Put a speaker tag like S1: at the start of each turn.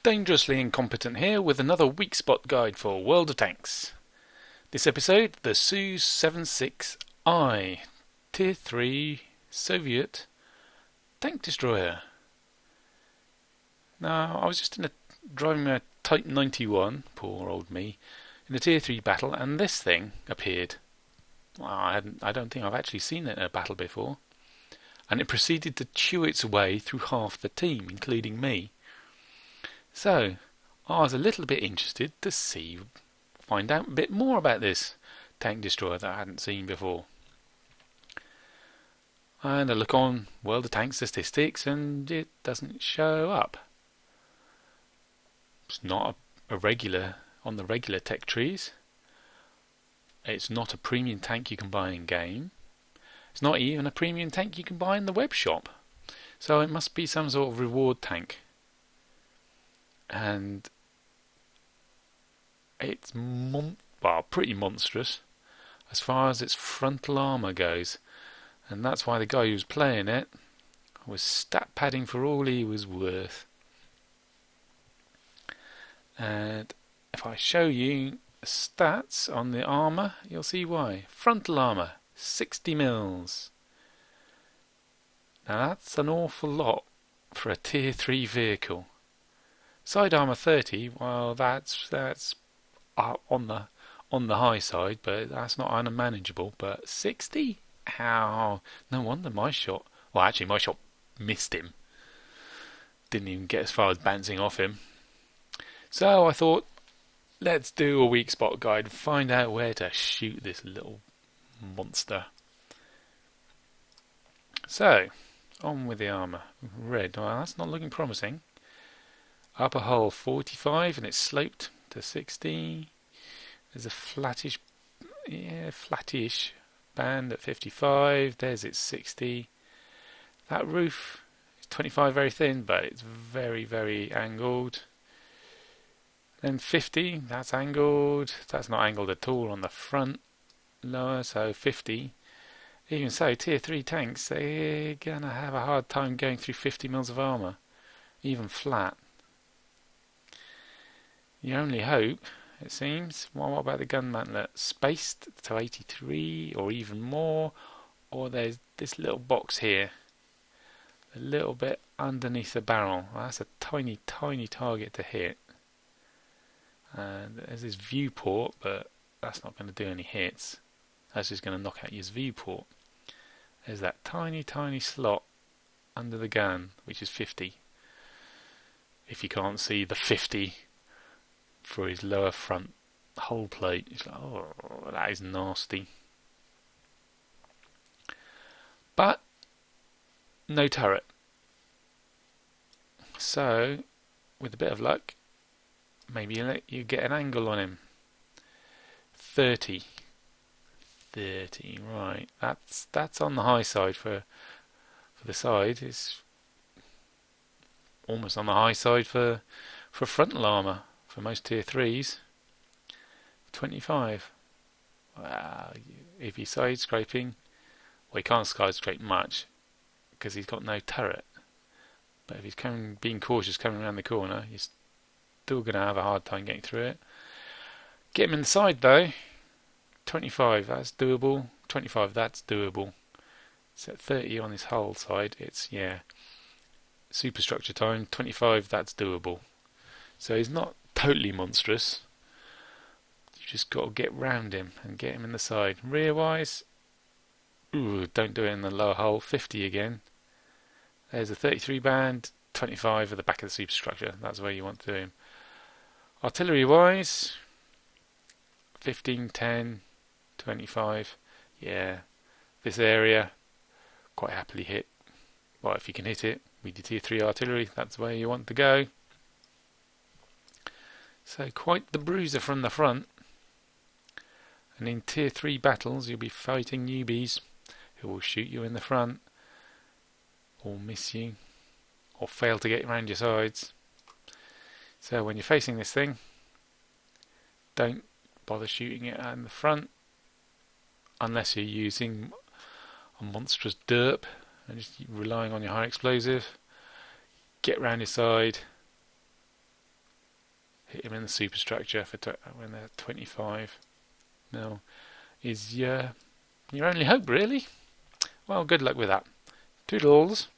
S1: Dangerously Incompetent here with another weak spot guide for World of Tanks. This episode, the SU-76I, Tier 3 Soviet tank destroyer. Now, I was just driving a Type 91, poor old me, in a Tier 3 battle, and this thing appeared. Well, I don't think I've actually seen it in a battle before. And it proceeded to chew its way through half the team, including me. So, I was a little bit interested to find out a bit more about this tank destroyer that I hadn't seen before. And I look on World of Tanks statistics and it doesn't show up. It's not a regular on the regular tech trees. It's not a premium tank you can buy in game. It's not even a premium tank you can buy in the web shop. So it must be some sort of reward tank. And it's pretty monstrous as far as its frontal armour goes, and that's why the guy who was playing it was stat padding for all he was worth. And if I show you the stats on the armour, you'll see why. Frontal armour 60 mils. Now that's an awful lot for a tier 3 vehicle. Side armour 30, well that's on the high side, but that's not unmanageable. But 60? How? No wonder my shot. Well, actually, my shot missed him. Didn't even get as far as bouncing off him. So I thought, let's do a weak spot guide, find out where to shoot this little monster. So, on with the armour. Red. Well, that's not looking promising. Upper hull 45 and it's sloped to 60. There's a flattish band at 55. There's its 60. That roof is 25, very thin, but it's very, very angled. Then 50, that's angled. That's not angled at all on the front. Lower, so 50. Even so, tier 3 tanks, they're going to have a hard time going through 50 mils of armour, even flat. Your only hope, it seems, well, what about the gun mantlet? Spaced to 83 or even more, or there's this little box here, a little bit underneath the barrel. Well, that's a tiny, tiny target to hit. And there's this viewport, but that's not going to do any hits. That's just going to knock out your viewport. There's that tiny, tiny slot under the gun, which is 50. If you can't see the 50 for his lower front hull plate, it's like, oh, that is nasty. But no turret. So, with a bit of luck, maybe you get an angle on him. 30, right. That's on the high side for the side. It's almost on the high side for frontal armour. For most tier 3s, 25. Wow, if he's side scraping, well, he can't side scrape much because he's got no turret. But if he's being cautious coming around the corner, he's still going to have a hard time getting through it. Get him in the side though. 25, that's doable. 25, that's doable. It's at 30 on his hull side. It's superstructure time. 25, that's doable. So he's not totally monstrous. You just got to get round him and get him in the side. Rear wise, don't do it in the lower hull. 50 again. There's a 33 band, 25 at the back of the superstructure. That's where you want to do him. Artillery wise, 15, 10, 25. Yeah, this area quite happily hit. Well, if you can hit it with your tier 3 artillery, that's where you want to go. So quite the bruiser from the front. And in tier 3 battles you'll be fighting newbies who will shoot you in the front or miss you or fail to get around your sides. So when you're facing this thing, don't bother shooting it in the front unless you're using a monstrous derp and just relying on your high explosive. Get round his side, hit him in the superstructure for when they're 25 mil is your only hope, really. Well, good luck with that. Toodles.